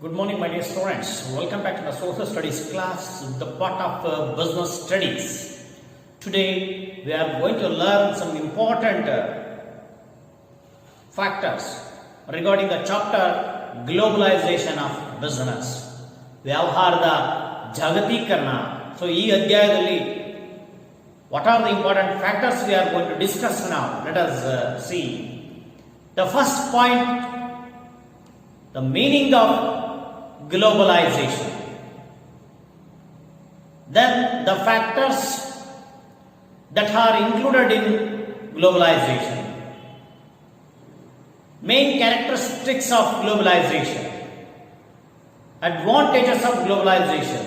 Good morning, my dear students. Welcome back to the social studies class, the part of business studies. Today, we are going to learn some important factors regarding the chapter globalization of business. ವ್ಯವಹಾರದ ಜಾಗತೀಕರಣ. So, ಈ ಅಧ್ಯಾಯದಲ್ಲಿ what are the important factors we are going to discuss now? Let us see. The first point, the meaning of globalization. Then the factors that are included in globalization. Main characteristics of globalization. Advantages of globalization.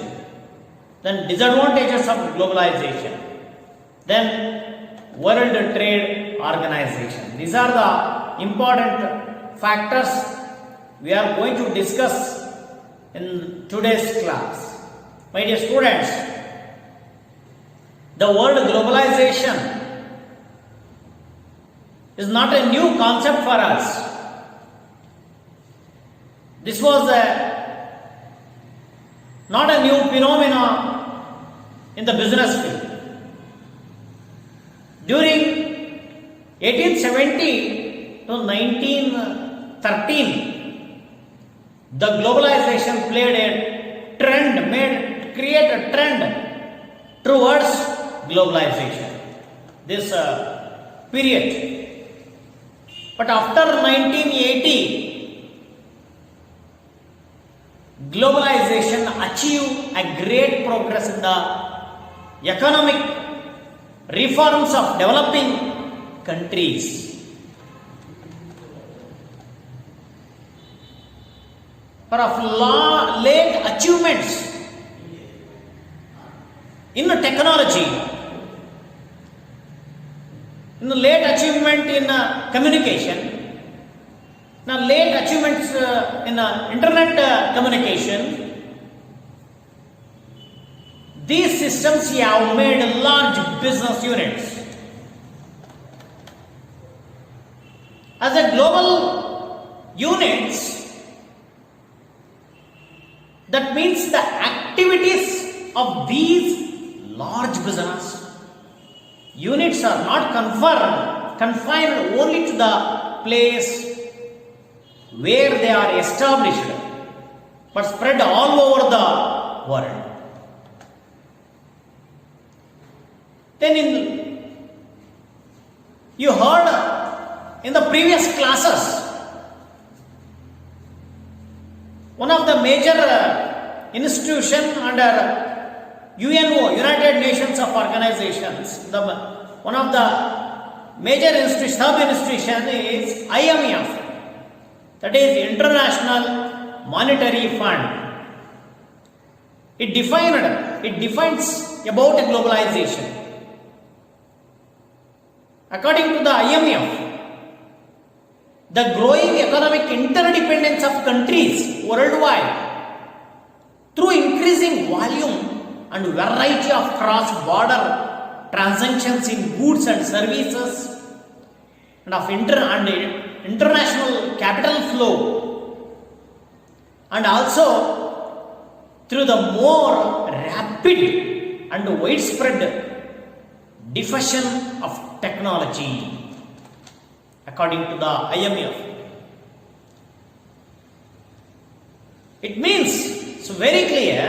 Then disadvantages of globalization. Then World Trade Organization. These are the important factors we are going to discuss in today's class. My dear students, the word globalization is not a new concept for us. This was not a new phenomenon in the business field. During 1870 to 1913, the globalization played a trend, create a trend towards globalization. This period. But after 1980, globalization achieved a great progress in the economic reforms of developing countries. Of late achievements in technology, in the late achievement in communication, in late achievements in internet communication, these systems have made large business units. As a global units, that means the activities of these large business units are not confined only to the place where they are established, but spread all over the world. Then you heard in the previous classes, one of the major institution under UNO, United Nations of Organizations, one of the major sub-institution is IMF, that is International Monetary Fund. It defines about globalization. According to the IMF, the growing economic interdependence of countries worldwide through increasing volume and variety of cross-border transactions in goods and services and of international capital flow, and also through the more rapid and widespread diffusion of technology. According to the IMF, it means, it's very clear,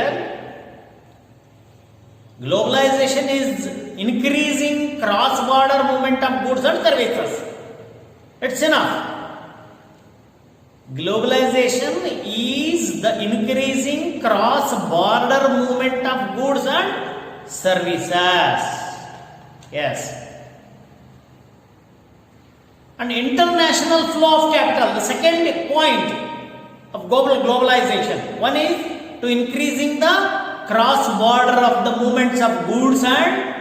globalization is increasing cross-border movement of goods and services. It's enough. Globalization is the increasing cross-border movement of goods and services. Yes. And international flow of capital, the second point of globalization. One is to increasing the cross-border of the movements of goods and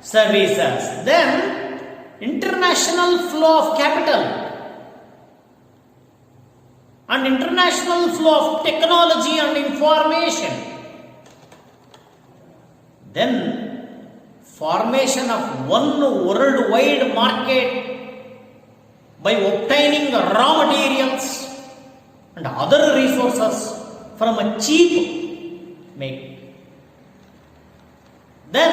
services. Then international flow of capital and international flow of technology and information. Then formation of one worldwide market by obtaining raw materials and other resources from a cheap make. Then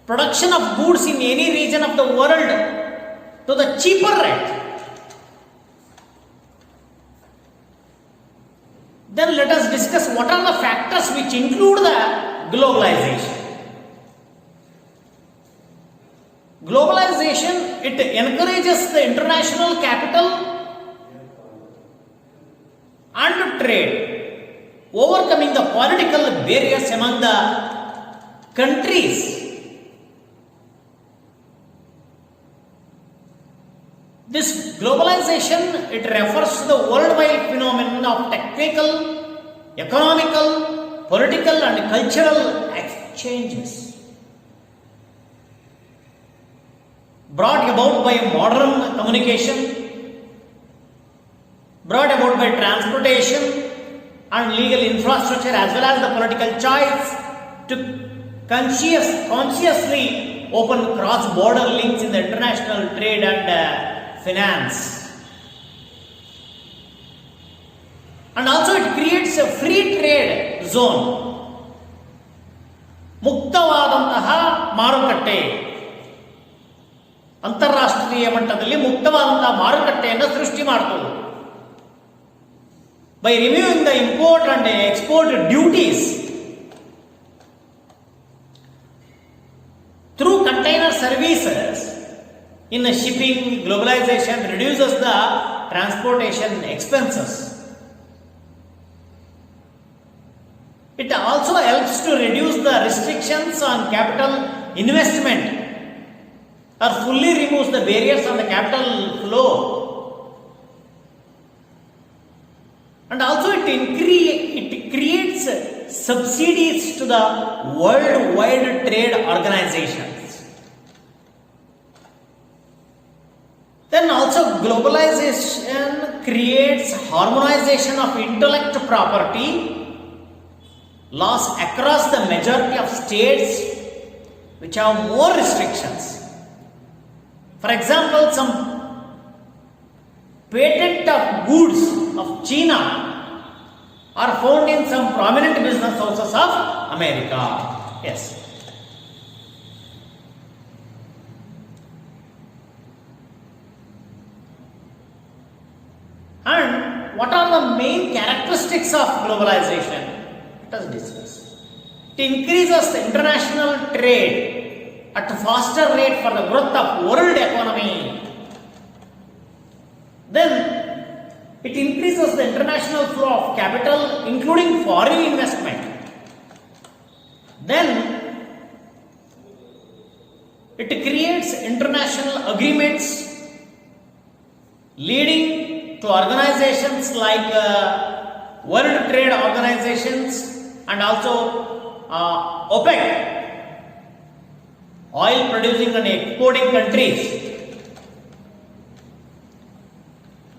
production of goods in any region of the world to the cheaper rate. Then let us discuss what are the factors which include the globalization. Globalization, it encourages the international capital and trade, overcoming the political barriers among the countries. This globalization, it refers to the worldwide phenomenon of technical, economical, political and cultural exchanges brought about by modern communication, brought about by transportation and legal infrastructure, as well as the political choice to consciously open cross-border links in the international trade and finance. And also it creates a free trade zone. ಮುಕ್ತವಾದಂತಹ ಮಾರುಕಟ್ಟೆ, ಅಂತಾರಾಷ್ಟ್ರೀಯ ಮಟ್ಟದಲ್ಲಿ ಮುಕ್ತವಾದಂತಹ ಮಾರುಕಟ್ಟೆಯನ್ನು ಸೃಷ್ಟಿ ಮಾಡುತ್ತದೆ. By removing the import and export duties through container services in the shipping, globalization reduces the transportation expenses. It also helps to reduce the restrictions on capital investment or fully removes the barriers on the capital flow. And also it creates subsidies to the worldwide trade organizations. Then also globalization creates harmonization of intellectual property laws across the majority of states which have more restrictions. For example, some patent of goods of China are found in some prominent business houses of America. Yes. And what are the main characteristics of globalization? Let us discuss. It increases the international trade at a faster rate for the growth of world economy. Then it increases the international flow of capital, including foreign investment. Then it creates international agreements leading to organizations like World Trade Organizations and also OPEC, oil producing and exporting countries.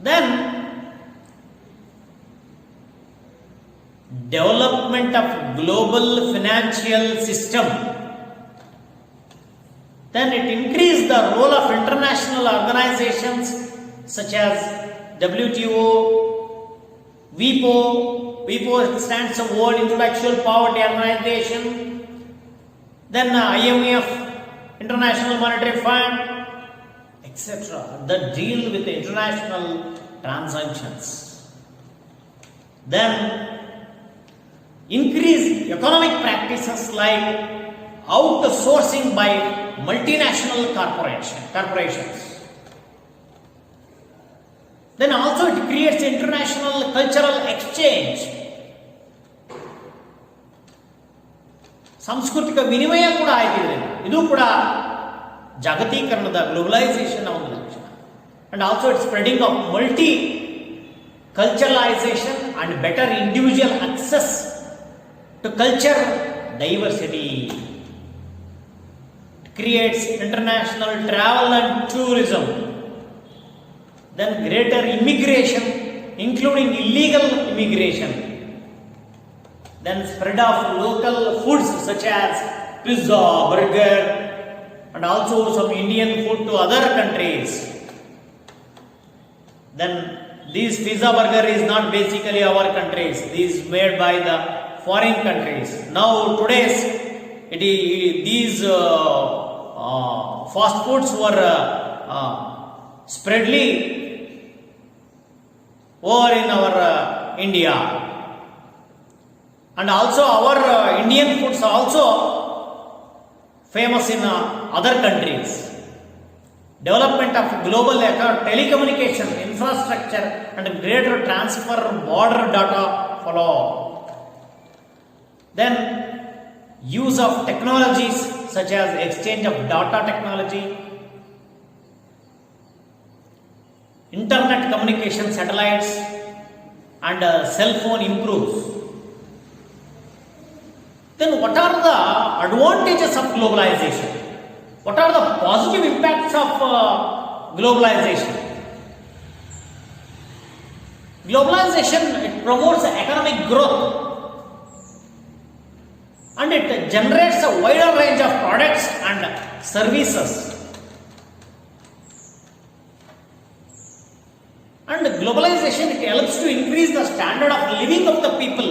Then development of global financial system. Then it increased the role of international organizations such as WTO, WIPO. WIPO stands for World Intellectual Property Organization. Then IMF, International Monetary Fund, etc. that deal with the international transactions. Then increase economic practices like outsourcing by multinational corporations. Then also it creates international cultural exchange. ಸಾಂಸ್ಕೃತಿಕ ವಿನಿಮಯ ಕೂಡ ಆಗಿದೆ. ಇದು ಕೂಡ ಜಾಗತೀಕರಣದ globalisation ಒಂದು ಲಕ್ಷಣ. And also it spreading of multi culturalisation and better individual access to culture diversity. It creates international travel and tourism. Then greater immigration, including illegal immigration. Then spread of local foods such as pizza, burger, and also some Indian food to other countries. Then This pizza burger is not basically our country's. This is made by the foreign countries. Now today's these fast foods were spreadly over in our India, and also our Indian foods are also famous in other countries. Development of global telecommunication infrastructure and greater transfer border data follow. Then use of technologies such as exchange of data technology, internet communication satellites, and cell phone improves. Then what are the advantages of globalization? What are the positive impacts of globalization? Globalization, it promotes economic growth and it generates a wider range of products and services. And globalization, it helps to increase the standard of living of the people.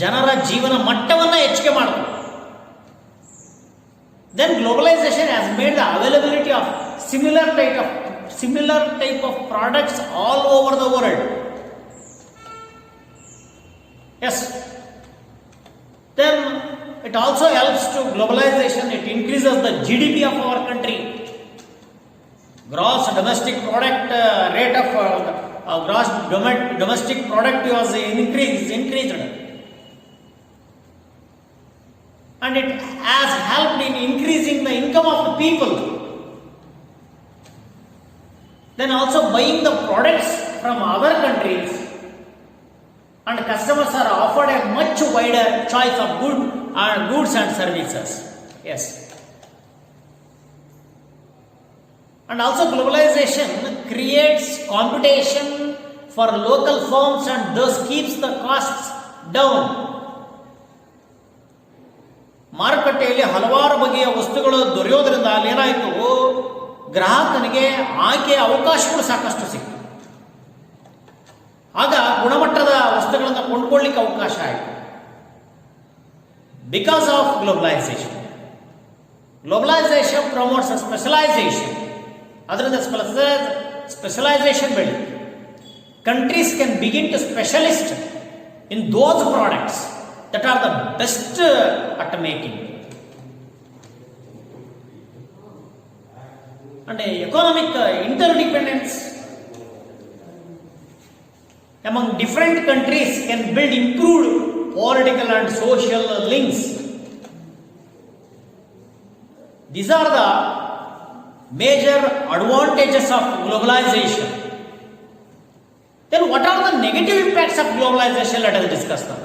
ಜನರ ಜೀವನ ಮಟ್ಟವನ್ನು ಹೆಚ್ಚಿಗೆ ಮಾಡುತ್ತದೆ. Then globalization has made the availability of similar type of products all over the world. Yes. Then it also helps to globalization. It increases the GDP of our country. Gross domestic product rate of gross domestic product was increased. And it has helped in increasing the income of the people. Then also buying the products from other countries, and customers are offered a much wider choice of goods and services. Yes. And also globalization creates competition for local firms and thus keeps the costs down. ಮಾರುಕಟ್ಟೆಯಲ್ಲಿ ಹಲವಾರು ಬಗೆಯ ವಸ್ತುಗಳು ದೊರೆಯೋದ್ರಿಂದ ಅಲ್ಲಿ ಏನಾಯಿತು, ಗ್ರಾಹಕನಿಗೆ ಆಯ್ಕೆಯ ಅವಕಾಶಗಳು ಸಾಕಷ್ಟು ಸಿಕ್ತು. ಆಗ ಗುಣಮಟ್ಟದ ವಸ್ತುಗಳನ್ನು ಕೊಂಡ್ಕೊಳ್ಳಿಕ್ಕೆ ಅವಕಾಶ ಆಯಿತು. Because of globalisation promotes specialisation. ಅದರಿಂದ ಸ್ಪೆಷಲೈಸೇಷನ್ ಬೆಳಿ. Countries can begin to specialist in those products that are the best at making. And economic interdependence among different countries can build improved political and social links. These are the major advantages of globalization. Then what are the negative impacts of globalization? Let us discuss them.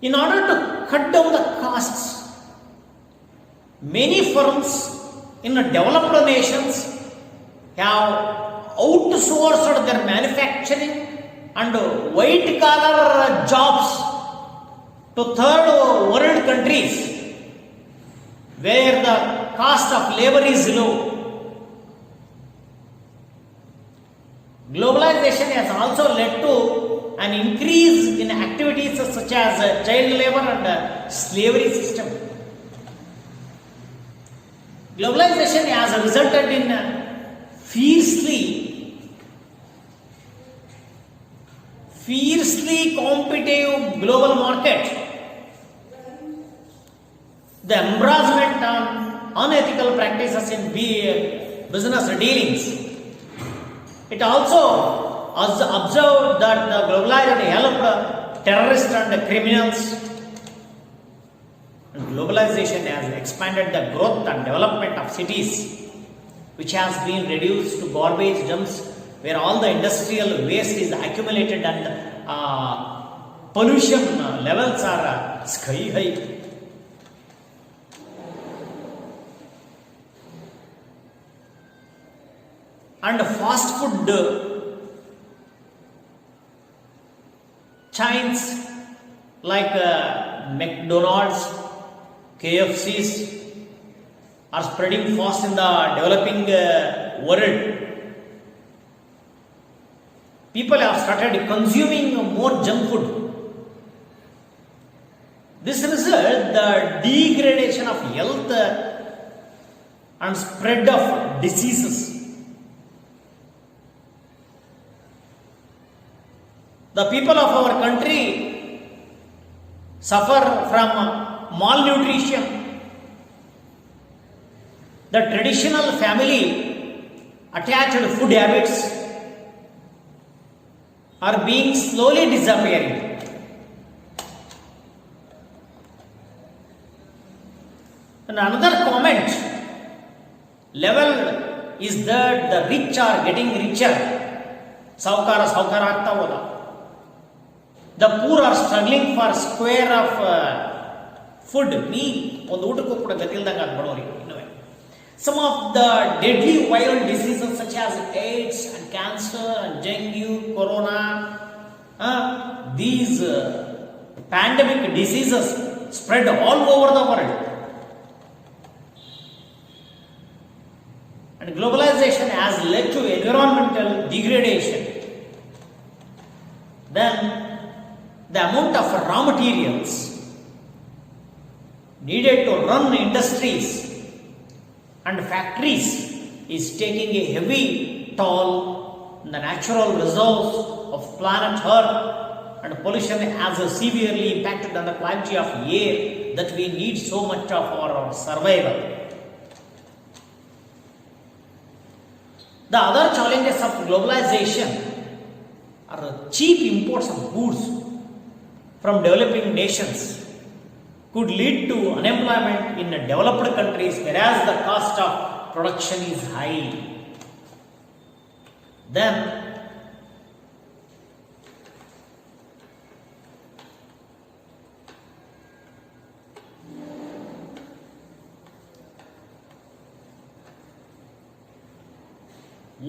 In order to cut down the costs, many firms in developed nations have outsourced their manufacturing and white collar jobs to third world countries where the cost of labor is low. Globalization has also led to an increase in activities such as child labor and slavery system. Globalization has resulted in a fiercely competitive global market. The embarrassment on unethical practices in business dealings. It also observed that the globalization helped terrorists and criminals. Globalization has expanded the growth and development of cities, which has been reduced to garbage dumps where all the industrial waste is accumulated and pollution levels are sky high. And fast food chains like McDonald's, KFCs are spreading fast in the developing world. People have started consuming more junk food. This results the degradation of health and spread of diseases. The people of our country suffer from malnutrition. The traditional family attached food habits are being slowly disappearing. And another comment level is that the rich are getting richer. Saukara agta hoda. The poor are struggling for square of food. ಒಂದು ಊಟಕ್ಕೂ ಕೂಡ ಗತಿಲ್ದಂಗೆ ಆಗ್ಬಿಡೋರಿ. Some of the deadly viral diseases such as AIDS and cancer and dengue, corona, these pandemic diseases spread all over the world. And globalization has led to environmental degradation. Then the amount of raw materials needed to run industries and factories is taking a heavy toll on the natural resource of planet Earth, and pollution has severely impacted on the quality of air that we need so much of our survival. The other challenges of globalization are the cheap imports of goods from developing nations could lead to unemployment in developed countries, whereas the cost of production is high. Then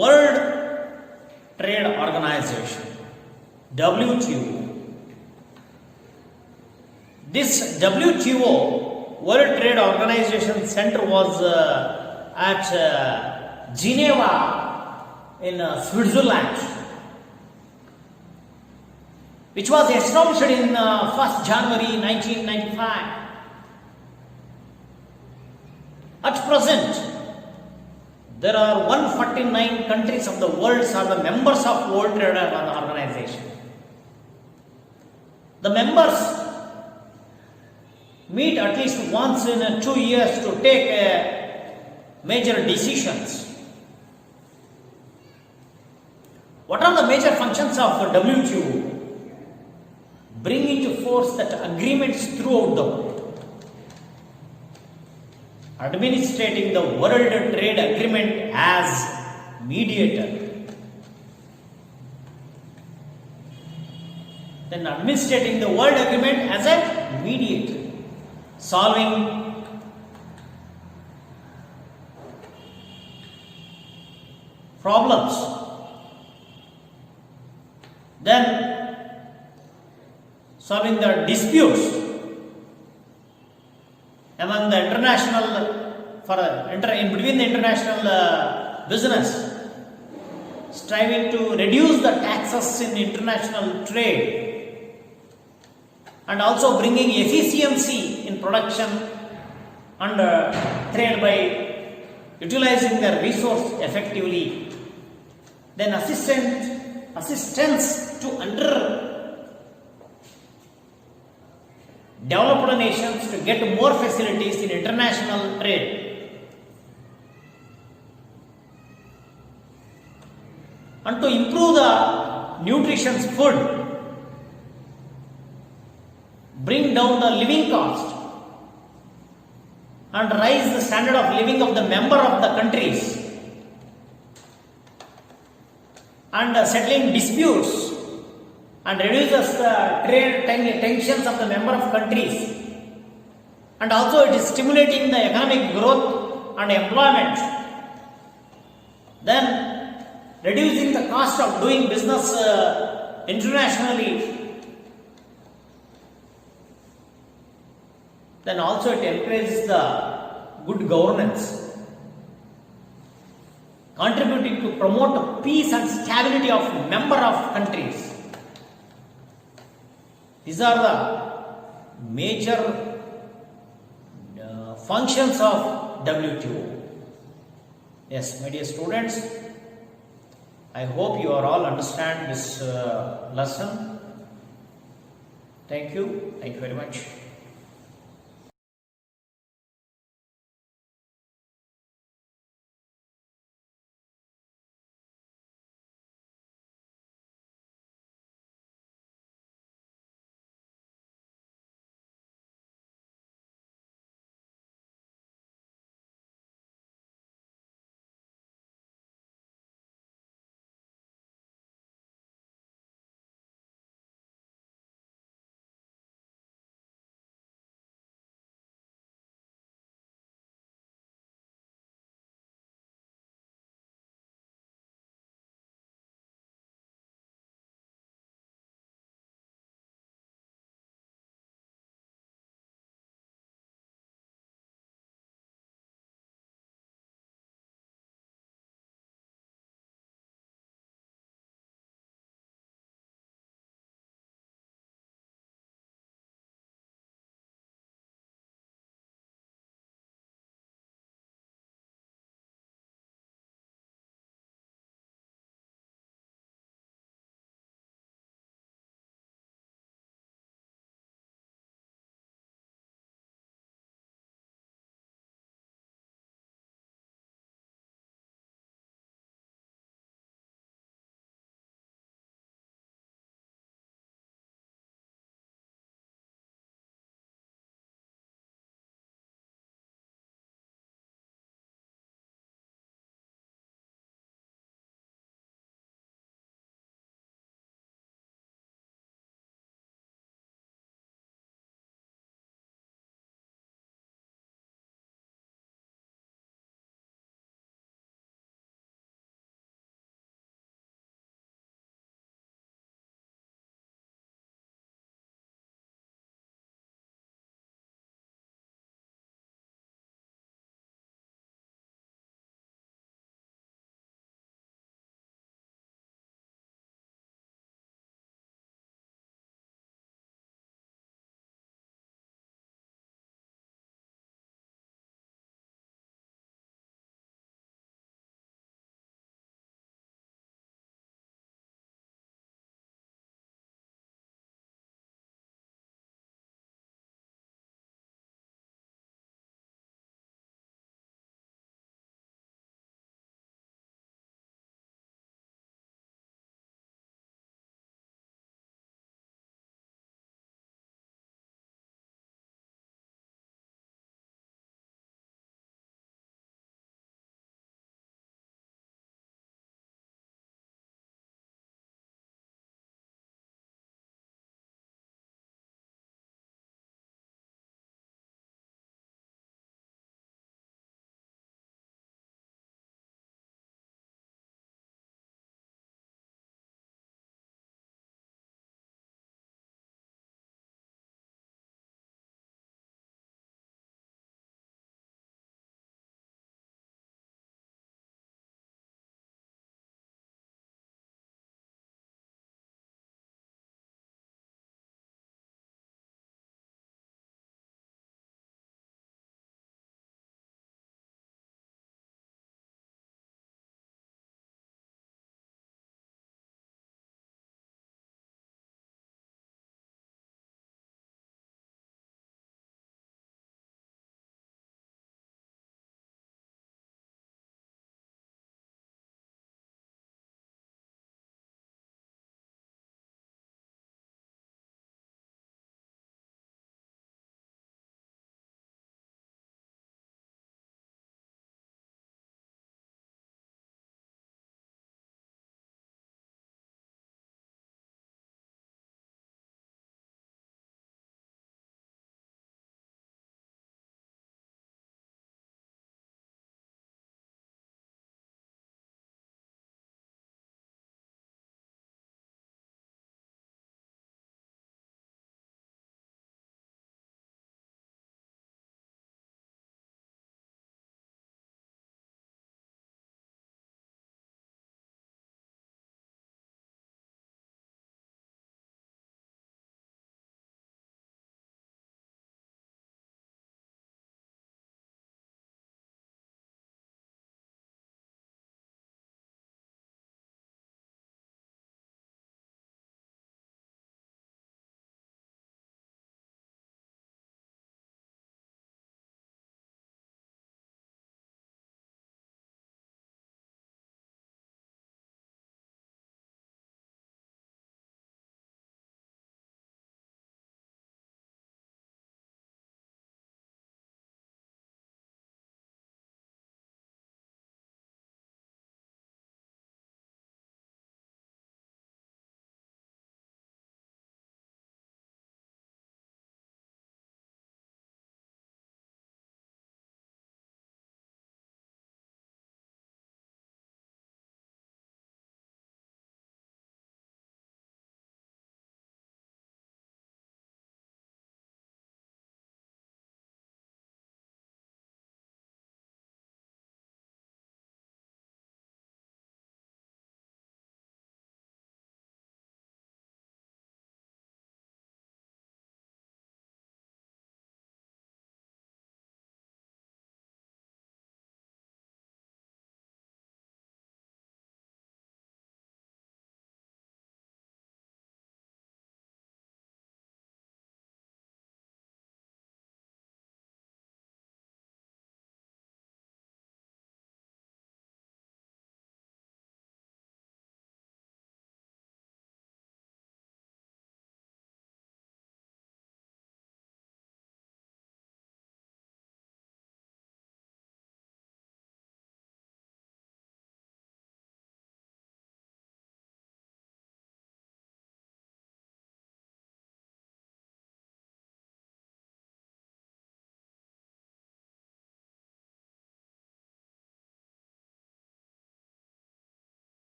World Trade Organization, WTO. This WTO, World Trade Organization Center, was at Geneva in Switzerland, which was established in 1st January 1995. At present, there are 149 countries of the world are the members of World Trade Organization. The members meet at least once in 2 years to take major decisions. What are the major functions of the WTO? Bring into force that agreements throughout the world. Administrating the World Trade Agreement as mediator. Then administrating the World Agreement as a mediator. Solving problems. Then solving the disputes among the international in between the international business, striving to reduce the taxes in international trade, and also bringing efficiency in production and trade by utilizing the resource effectively. Then assistance to developed nations to get more facilities in international trade. And to improve the nutritious food, bring down the living cost, and raise the standard of living of the member of the countries, and settling disputes and reduces the trade tensions of the member of countries, and also it is stimulating the economic growth and employment. Then reducing the cost of doing business internationally. Then also it encourages the good governance, contributing to promote peace and stability of member of countries. These are the major functions of WTO. Yes, my dear students, I hope you are all understand this lesson. Thank you very much.